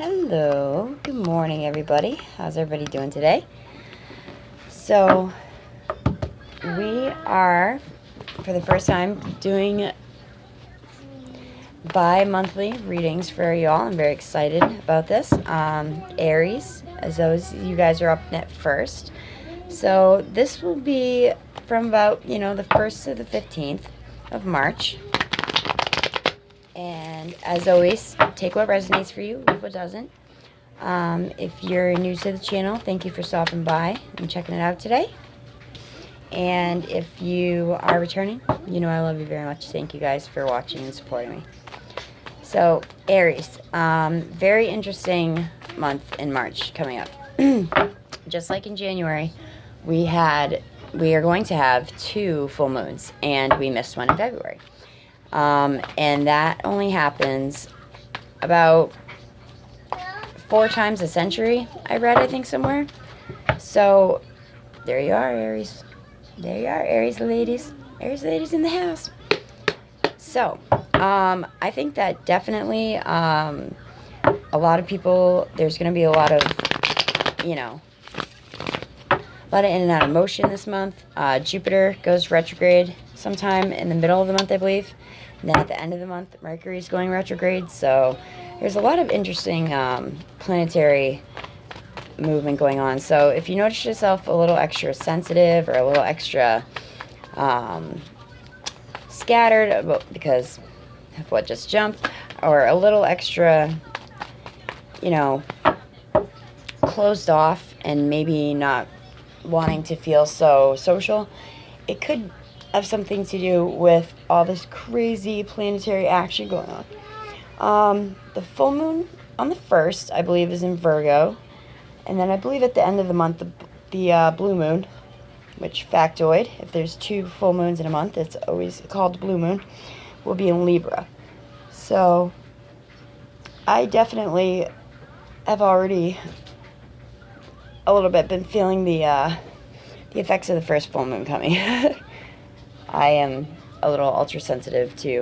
Hello, good morning everybody. How's everybody doing today? So we are, for the first time, doing bi-monthly readings for y'all. I'm very excited about this. Aries, as those you guys are up net first. So this will be from about, the 1st to the 15th of March. And as always, take what resonates for you, leave what doesn't. If you're new to the channel, thank you for stopping by and checking it out today. And if you are returning, you know I love you very much. Thank you guys for watching and supporting me. So, Aries, very interesting month in March coming up. Just like in January, we are going to have 2 full moons, and we missed one in February. And that only happens about 4 times a century, I read, I think, somewhere. So, there you are, Aries. There you are, Aries ladies. Aries ladies in the house. So, I think that definitely, a lot of people, there's going to be a lot of, a lot of in and out of motion this month. Jupiter goes retrograde sometime in the middle of the month, I believe. And then at the end of the month, Mercury is going retrograde. So there's a lot of interesting planetary movement going on. So if you notice yourself a little extra sensitive or a little extra scattered because of what just jumped, or a little extra, closed off and maybe not wanting to feel so social, it could have something to do with all this crazy planetary action going on. The full moon on the 1st, I believe, is in Virgo. And then I believe at the end of the month, the blue moon, which factoid, if there's 2 full moons in a month, it's always called blue moon, will be in Libra. So I definitely have already a little bit been feeling the effects of the first full moon coming. I am a little ultra sensitive to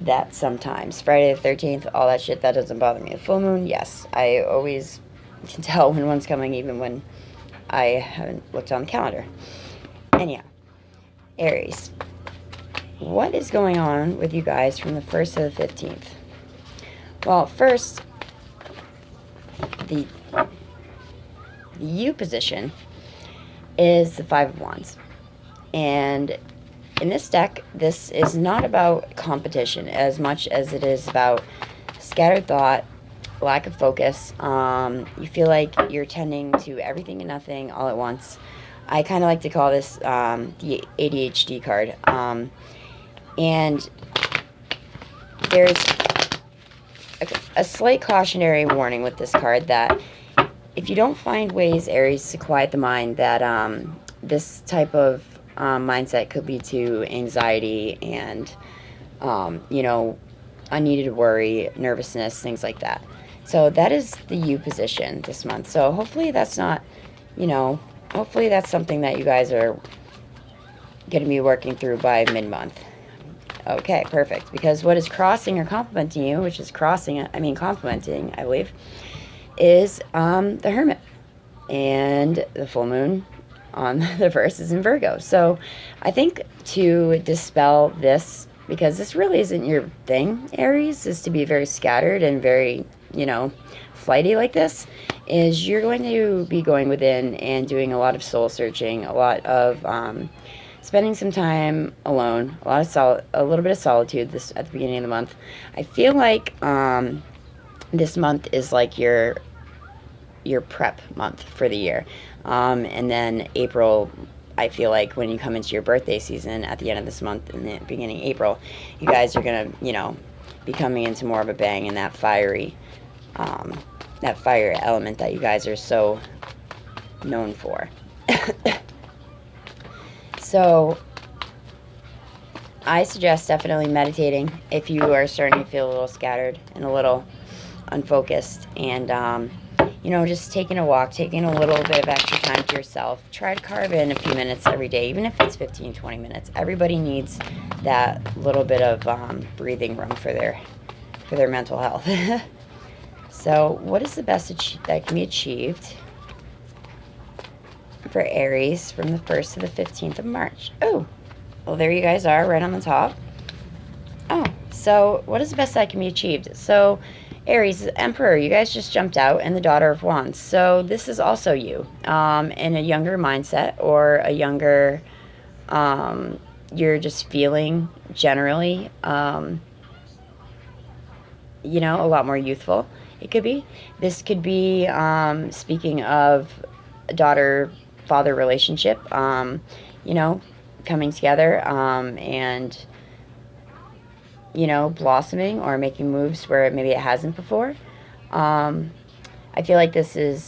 that sometimes. Friday the 13th, all that shit, that doesn't bother me. The full moon, yes. I always can tell when one's coming, even when I haven't looked on the calendar. Anyhow, Aries, what is going on with you guys from the 1st to the 15th? Well, first, the U position is the 5 of Wands. And in this deck, this is not about competition as much as it is about scattered thought, lack of focus. You feel like you're tending to everything and nothing all at once. I kind of like to call this the ADHD card. And there's a slight cautionary warning with this card that if you don't find ways, Aries, to quiet the mind, that this type of mindset could lead to anxiety and, unneeded worry, nervousness, things like that. So that is the U position this month. So hopefully that's not, hopefully that's something that you guys are going to be working through by mid-month. Okay, perfect. Because what is crossing or complementing you, which is complementing, I believe, is the Hermit. And the full moon on the 1st is in Virgo. So I think to dispel this, because this really isn't your thing, Aries, is to be very scattered and very, flighty like this, is you're going to be going within and doing a lot of soul searching, a lot of spending some time alone, a little bit of solitude this at the beginning of the month. I feel like this month is like your prep month for the year. And then April, I feel like when you come into your birthday season at the end of this month and the beginning of April, you guys are going to, be coming into more of a bang, and that fire element that you guys are so known for. So I suggest definitely meditating if you are starting to feel a little scattered and a little unfocused, and just taking a walk, taking a little bit of extra time to yourself. Try to carve in a few minutes every day, even if it's 15-20 minutes. Everybody needs that little bit of breathing room for their mental health. So what is the best that can be achieved for Aries from the 1st to the 15th of March? Oh, well, there you guys are right on the top. Oh, so what is the best that can be achieved? So Aries, Emperor, you guys just jumped out, and the Daughter of Wands. So this is also you in a younger mindset, or a younger, you're just feeling generally, you know, a lot more youthful. It could be. This could be, speaking of daughter-father relationship, you know, coming together, and, you know, blossoming or making moves where maybe it hasn't before. I feel like this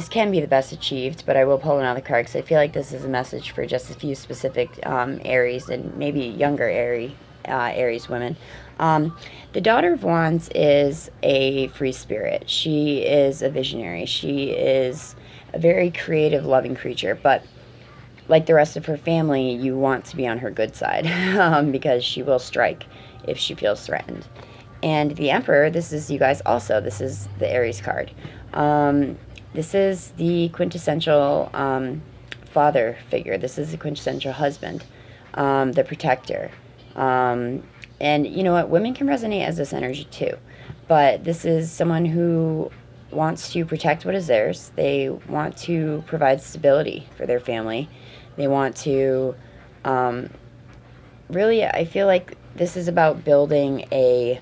can be the best achieved, but I will pull another card because I feel like this is a message for just a few specific Aries and maybe younger Aries women. The Daughter of Wands is a free spirit. She is a visionary. She is a very creative, loving creature, but like the rest of her family, you want to be on her good side because she will strike if she feels threatened. And the Emperor, this is you guys also. This is the Aries card. This is the quintessential father figure. This is the quintessential husband, the protector. And you know what? Women can resonate as this energy too. But this is someone who wants to protect what is theirs. They want to provide stability for their family. They want to, really, I feel like this is about building a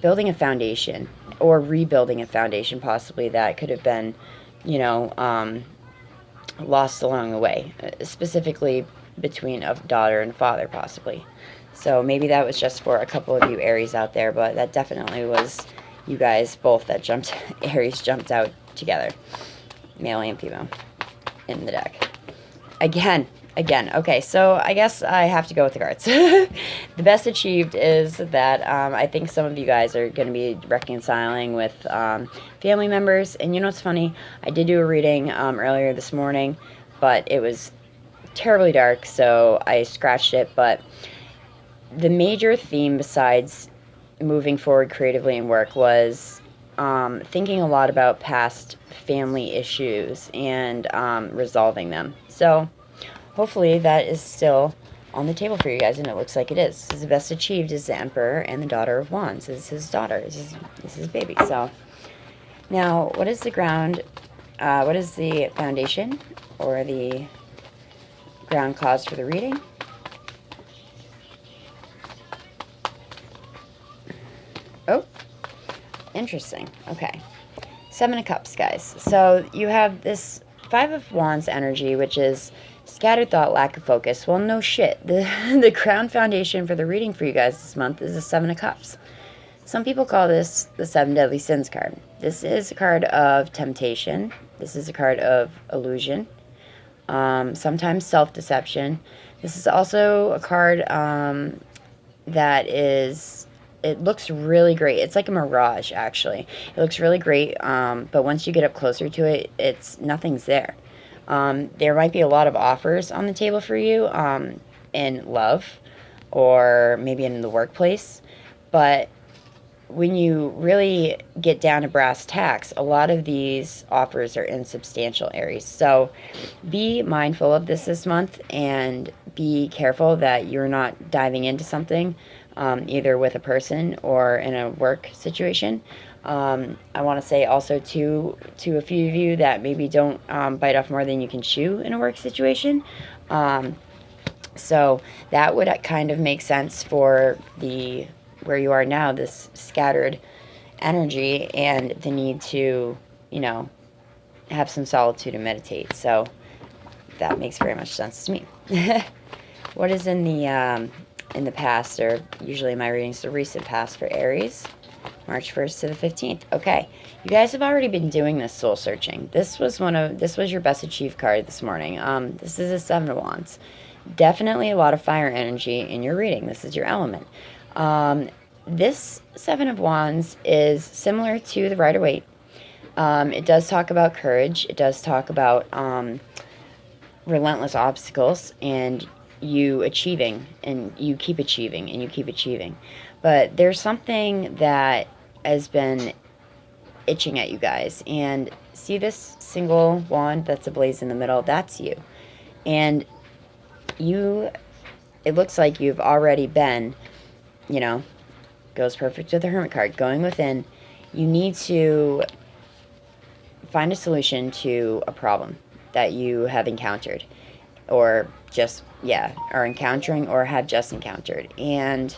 foundation, or rebuilding a foundation possibly that could have been, you know, lost along the way, specifically between a daughter and father possibly. So maybe that was just for a couple of you Aries out there, but that definitely was you guys both that Aries jumped out together, male and female, in the deck. Again. Okay, so I guess I have to go with the cards. The best achieved is that I think some of you guys are going to be reconciling with family members. And you know what's funny? I did do a reading earlier this morning, but it was terribly dark, so I scratched it. But the major theme, besides moving forward creatively in work, was thinking a lot about past family issues and resolving them. So hopefully that is still on the table for you guys, and it looks like it is. The best achieved is the Emperor and the Daughter of Wands. This is his daughter. This is his baby. So now, what is the ground? What is the foundation or the ground cause for the reading? Oh, interesting. Okay. 7 of Cups, guys. So you have this 5 of Wands energy, which is scattered thought, lack of focus. Well, no shit. The ground foundation for the reading for you guys this month is the 7 of Cups. Some people call this the 7 Deadly Sins card. This is a card of temptation. This is a card of illusion. Sometimes self-deception. This is also a card that is, it looks really great. It's like a mirage, actually. It looks really great, but once you get up closer to it, nothing's there. There might be a lot of offers on the table for you in love, or maybe in the workplace, but when you really get down to brass tacks, a lot of these offers are insubstantial, Aries. So be mindful of this month, and be careful that you're not diving into something, either with a person or in a work situation. I want to say also to a few of you that maybe don't bite off more than you can chew in a work situation. So that would kind of make sense for where you are now, this scattered energy, and the need to, you know, have some solitude and meditate. So that makes very much sense to me. What is in the past, or usually my readings, the recent past for Aries? March 1st to the 15th. Okay, you guys have already been doing this soul searching. This was your best achieved card this morning. This is a 7 of Wands. Definitely a lot of fire energy in your reading. This is your element. This 7 of Wands is similar to the Rider-Waite. It does talk about courage. It does talk about relentless obstacles, and you achieving, and you keep achieving, and you keep achieving. But there's something that has been itching at you guys. And see this single wand that's ablaze in the middle? That's you. And you, it looks like you've already been, you know, goes perfect with the Hermit card, going within. You need to find a solution to a problem that you have encountered, or just, are encountering, or have just encountered. And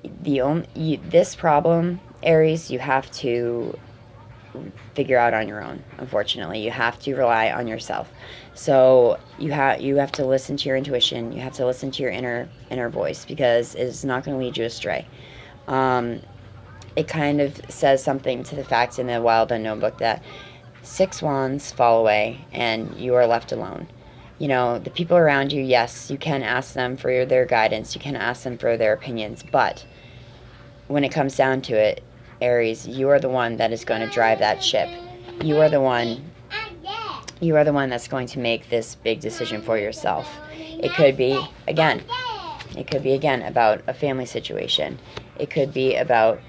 this problem, Aries, you have to figure out on your own. Unfortunately, you have to rely on yourself. So you have to listen to your intuition. You have to listen to your inner voice, because it's not going to lead you astray. It kind of says something to the fact in the Wild Unknown book that 6 wands fall away and you are left alone. You know, the people around you, yes, you can ask them for their guidance. You can ask them for their opinions. But when it comes down to it, Aries, you are the one that is going to drive that ship. You are the one that's going to make this big decision for yourself. It could be, again, about a family situation. It could be about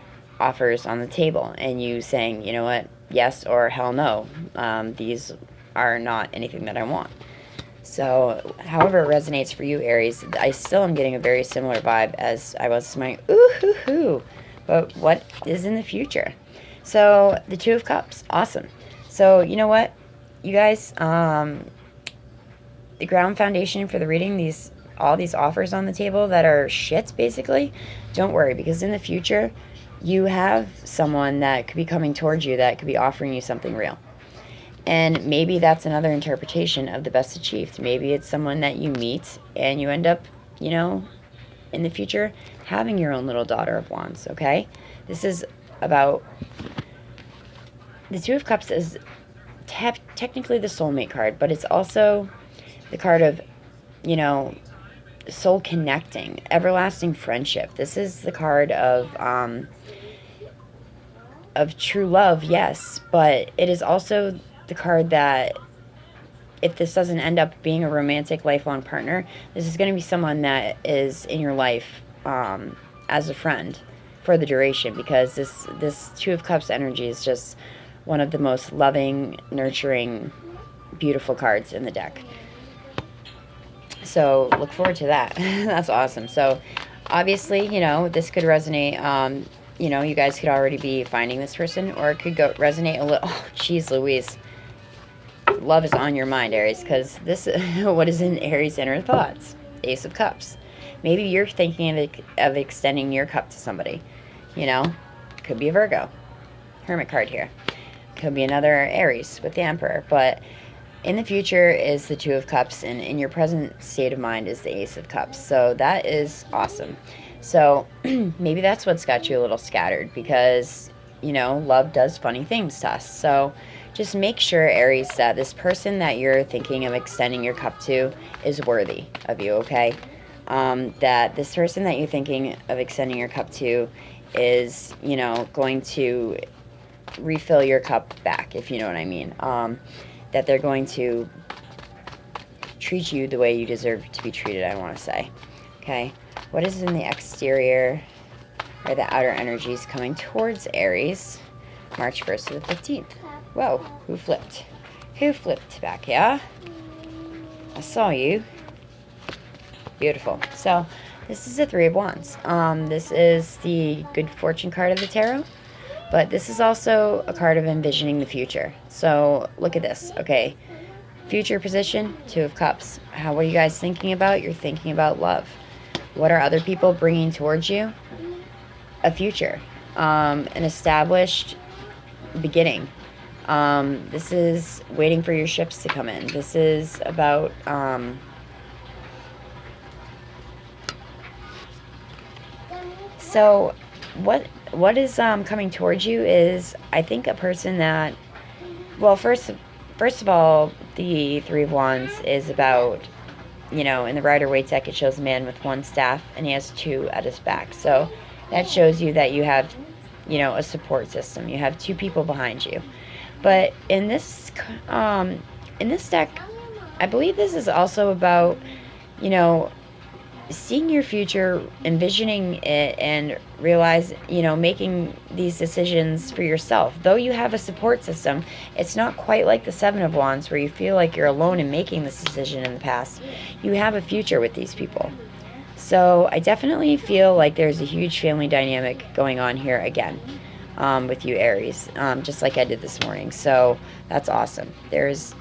offers on the table and you saying, you know what, yes or hell no. These are not anything that I want. So, however it resonates for you, Aries, I still am getting a very similar vibe as I was my ooh-hoo-hoo. But what is in the future? So, the 2 of Cups. Awesome. So, you know what? You guys, the ground foundation for the reading, all these offers on the table that are shits, basically, don't worry, because in the future, you have someone that could be coming towards you that could be offering you something real. And maybe that's another interpretation of the best achieved. Maybe it's someone that you meet and you end up, you know, in the future having your own little daughter of wands, okay? This is about, the 2 of Cups is technically the soulmate card, but it's also the card of, you know, soul connecting, everlasting friendship. This is the card of true love, yes, but it is also the card that if this doesn't end up being a romantic lifelong partner, this is going to be someone that is in your life as a friend for the duration, because this 2 of Cups energy is just one of the most loving, nurturing, beautiful cards in the deck. So look forward to that. That's awesome. So obviously, you know, this could resonate. You know, you guys could already be finding this person, or it could resonate a little. Oh, geez Louise. Love is on your mind, Aries, because this what is in Aries' inner thoughts? Ace of Cups. Maybe you're thinking of extending your cup to somebody. You know, could be a Virgo. Hermit card here. Could be another Aries with the Emperor. But in the future is the 2 of Cups, and in your present state of mind is the Ace of Cups. So that is awesome. So maybe that's what's got you a little scattered, because, you know, love does funny things to us. So just make sure, Aries, that this person that you're thinking of extending your cup to is worthy of you, okay? That this person that you're thinking of extending your cup to is, you know, going to refill your cup back, if you know what I mean. That they're going to treat you the way you deserve to be treated, I want to say. Okay? What is in the exterior, or the outer energies coming towards Aries, March 1st to the 15th? Whoa, who flipped? Who flipped back, yeah? I saw you. Beautiful. So, this is the 3 of Wands. This is the good fortune card of the tarot, but this is also a card of envisioning the future. So, look at this, okay? Future position, 2 of Cups. What are you guys thinking about? You're thinking about love. What are other people bringing towards you? A future. An established beginning. This is waiting for your ships to come in. This is about so what is coming towards you is, I think, a person that, well, first of all, the 3 of Wands is about, you know, in the Rider-Waite deck it shows a man with 1 staff and he has 2 at his back. So that shows you that you have, you know, a support system. You have 2 people behind you. But in this deck, I believe this is also about, you know, seeing your future, envisioning it, and realize, making these decisions for yourself. Though you have a support system, it's not quite like the Seven of Wands where you feel like you're alone in making this decision in the past. You have a future with these people. So I definitely feel like there's a huge family dynamic going on here again, with you, Aries, just like I did this morning. So that's awesome. That's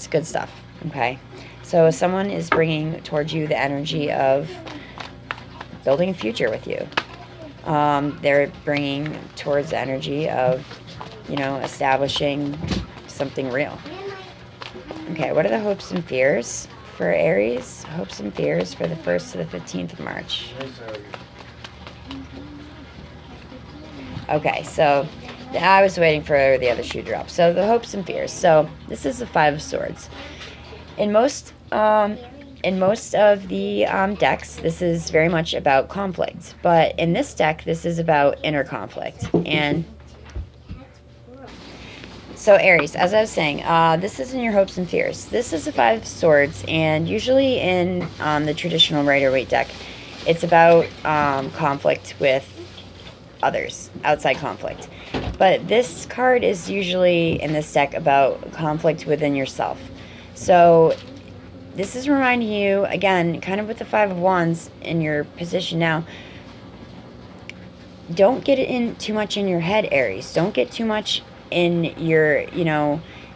good stuff. Okay. So someone is bringing towards you the energy of building a future with you. They're bringing towards the energy of, establishing something real. Okay, what are the hopes and fears for Aries? Hopes and fears for the 1st to the 15th of March. Okay, so I was waiting for the other shoe drop. So the hopes and fears. So this is the Five of Swords. In most of the decks, this is very much about conflict. But in this deck, this is about inner conflict. And so Aries, as I was saying, this isn't your hopes and fears. This is the Five of Swords. And usually in the traditional Rider-Waite deck, it's about conflict with others, outside conflict. But this card is usually in this deck about conflict within yourself. So this is reminding you, again, kind of with the Five of Wands in your position now, don't get in too much in your head, Aries. Don't get too much in your,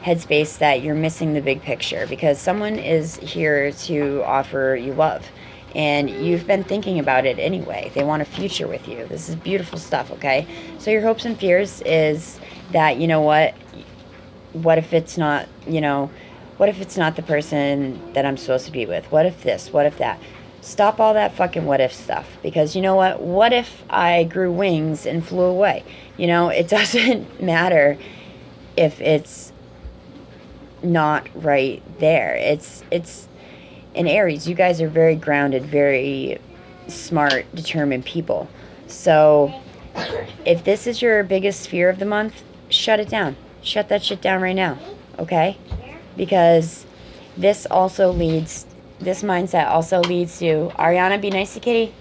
headspace that you're missing the big picture, because someone is here to offer you love. And you've been thinking about it anyway. They want a future with you. This is beautiful stuff, okay? So your hopes and fears is that, what if it's not, what if it's not the person that I'm supposed to be with? What if this? What if that? Stop all that fucking what if stuff. Because you know what? What if I grew wings and flew away? It doesn't matter if it's not right there. It's in Aries, you guys are very grounded, very smart, determined people. So if this is your biggest fear of the month, shut it down. Shut that shit down right now, okay? Because this mindset also leads to, Ariana, be nice to Kitty.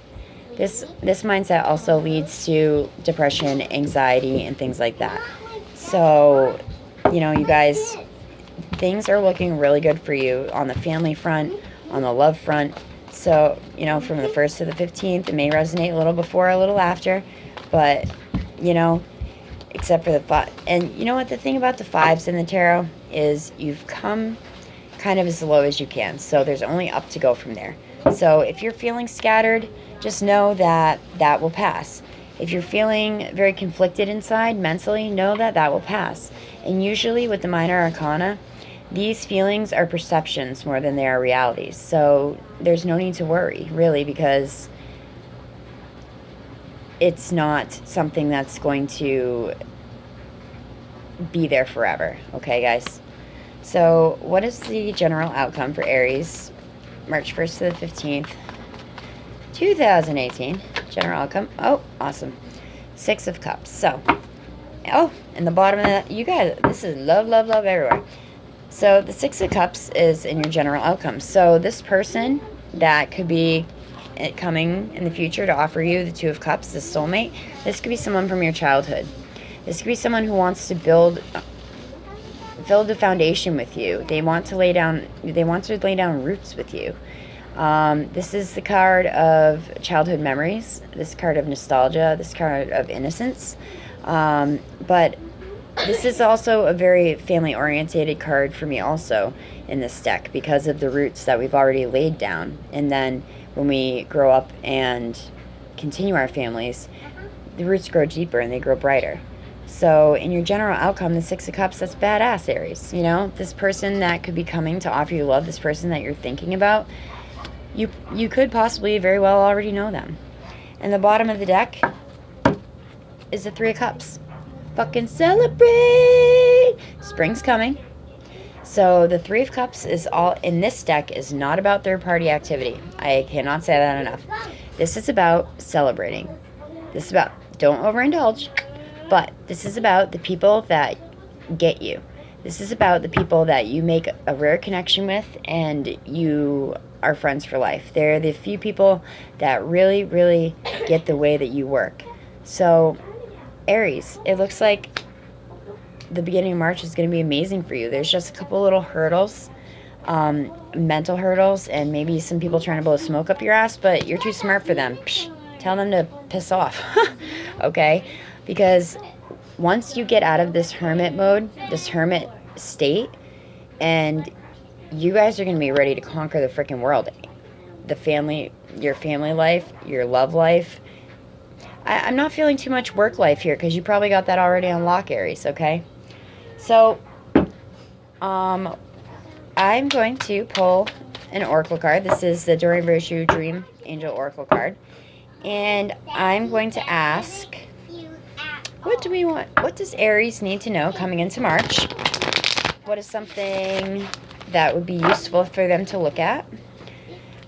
This mindset also leads to depression, anxiety, and things like that. So, you guys, things are looking really good for you on the family front, on the love front. So, from the 1st to the 15th, it may resonate a little before, a little after, but, except for the five. And you know what, the thing about the fives in the tarot is you've come kind of as low as you can. So there's only up to go from there. So if you're feeling scattered, just know that that will pass. If you're feeling very conflicted inside mentally, know that that will pass. And usually with the minor arcana, these feelings are perceptions more than they are realities. So there's no need to worry, really, because it's not something that's going to be there forever. Okay, guys? So what is the general outcome for Aries, March 1st to the 15th, 2018? General outcome. Oh, awesome. Six of Cups. So, and the bottom of that, you guys, this is love, love, love everywhere. So the Six of Cups is in your general outcome. So this person that could be coming in the future to offer you the Two of Cups, this soulmate, this could be someone from your childhood. This could be someone who wants to build the foundation with you. They want to lay down roots with you. This is the card of childhood memories, this card of nostalgia, this card of innocence. But this is also a very family-orientated card for me also in this deck because of the roots that we've already laid down. And then when we grow up and continue our families, the roots grow deeper and they grow brighter. So in your general outcome, the Six of Cups, that's badass, Aries. This person that could be coming to offer you love, this person that you're thinking about, you could possibly very well already know them. And the bottom of the deck is the Three of Cups. Fucking celebrate! Spring's coming. So the Three of Cups is all in this deck is not about third-party activity. I cannot say that enough. This is about celebrating. This is about, don't overindulge, but this is about the people that get you, This is about the people that you make a rare connection with and you are friends for life. They're the few people that really, really get the way that you work. So, Aries, it looks like the beginning of March is going to be amazing for you. There's just a couple little hurdles, mental hurdles, and maybe some people trying to blow smoke up your ass, but you're too smart for them. Psh, tell them to piss off, okay? Because once you get out of this hermit mode, this hermit state, and you guys are going to be ready to conquer the freaking world. The family, your family life, your love life. I'm not feeling too much work life here because you probably got that already on lock, Aries, okay? So, I'm going to pull an oracle card. This is the Doreen Virtue Dream Angel Oracle card. And I'm going to ask, what do we want? What does Aries need to know coming into March? What is something that would be useful for them to look at?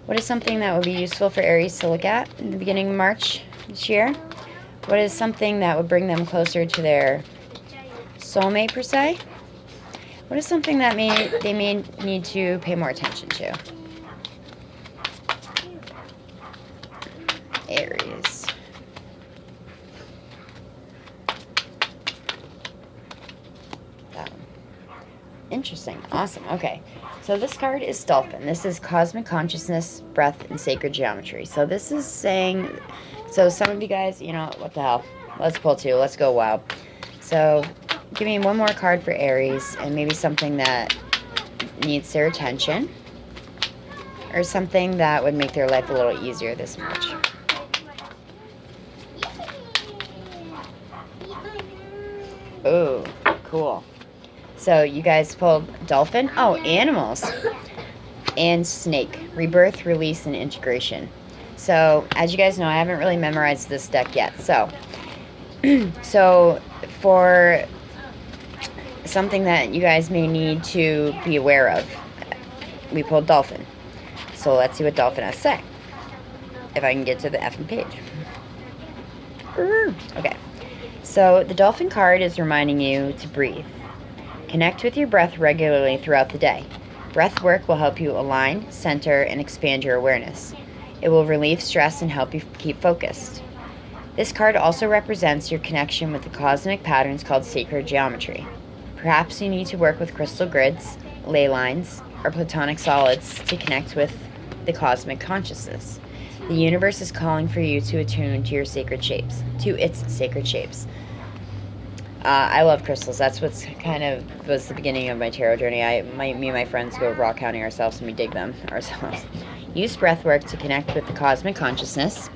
What is something that would be useful for Aries to look at in the beginning of March this year? What is something that would bring them closer to their soulmate, per se? What is something that they may need to pay more attention to? Aries. That one. Interesting. Awesome. Okay. So this card is Dolphin. This is Cosmic Consciousness, Breath, and Sacred Geometry. So this is saying, so some of you guys, you know, what the hell? Let's pull two. Let's go wild. So give me one more card for Aries and maybe something that needs their attention or something that would make their life a little easier this March. Oh, cool. So you guys pulled Dolphin. Oh, animals. And Snake. Rebirth, Release, and Integration. So, as you guys know, I haven't really memorized this deck yet. So, for something that you guys may need to be aware of, we pulled Dolphin. So let's see what Dolphin has to say. If I can get to the effing page. Okay. So the Dolphin card is reminding you to breathe. Connect with your breath regularly throughout the day. Breath work will help you align, center, and expand your awareness. It will relieve stress and help you keep focused. This card also represents your connection with the cosmic patterns called sacred geometry. Perhaps you need to work with crystal grids, ley lines, or platonic solids to connect with the cosmic consciousness. The universe is calling for you to attune to its sacred shapes. I love crystals. That's what's kind of was the beginning of my tarot journey. Me and my friends go rock counting ourselves and we dig them ourselves. Use breath work to connect with the cosmic consciousness.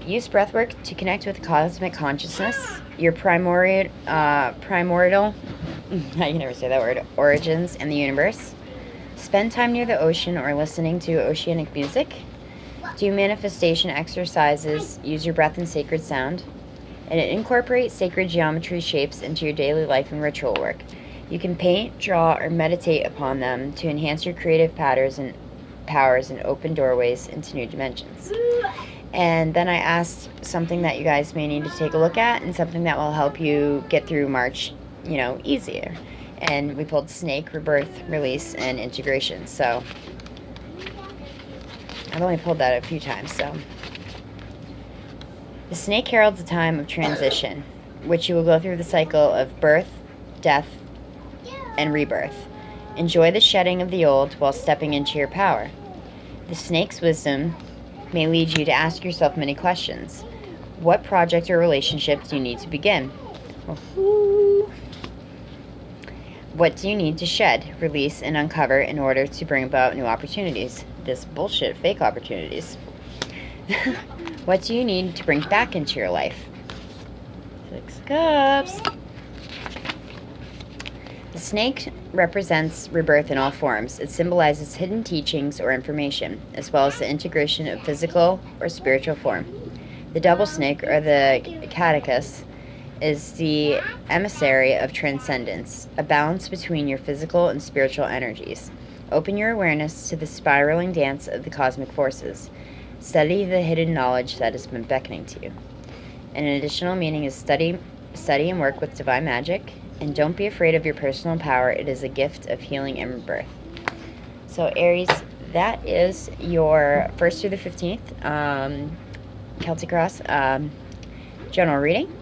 Use breath work to connect with the cosmic consciousness, your primordial, I can never say that word, origins, and the universe. Spend time near the ocean or listening to oceanic music. Do manifestation exercises. Use your breath and sacred sound. And incorporate sacred geometry shapes into your daily life and ritual work. You can paint, draw, or meditate upon them to enhance your creative powers and open doorways into new dimensions. And then I asked something that you guys may need to take a look at and something that will help you get through March, easier. And we pulled Snake, Rebirth, Release, and Integration. So I've only pulled that a few times, so. The Snake heralds a time of transition, which you will go through the cycle of birth, death, and rebirth. Enjoy the shedding of the old while stepping into your power. The Snake's wisdom may lead you to ask yourself many questions. What project or relationship do you need to begin? What do you need to shed, release, and uncover in order to bring about new opportunities? This bullshit, fake opportunities. What do you need to bring back into your life? 6 of Cups. The snake represents rebirth in all forms. It symbolizes hidden teachings or information, as well as the integration of physical or spiritual form. The double snake, or the catechus, is the emissary of transcendence, a balance between your physical and spiritual energies. Open your awareness to the spiraling dance of the cosmic forces. Study the hidden knowledge that has been beckoning to you. And an additional meaning is study and work with divine magic And don't be afraid of your personal power. It is a gift of healing and rebirth. So Aries, that is your 1st through the 15th Celtic Cross general reading.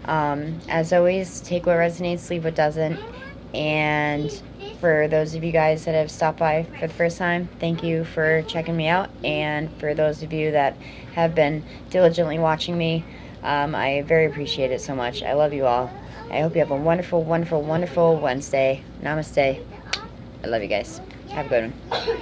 As always, take what resonates, leave what doesn't. And for those of you guys that have stopped by for the first time, thank you for checking me out. And for those of you that have been diligently watching me, I very appreciate it so much. I love you all. I hope you have a wonderful, wonderful, wonderful Wednesday. Namaste. I love you guys. Have a good one.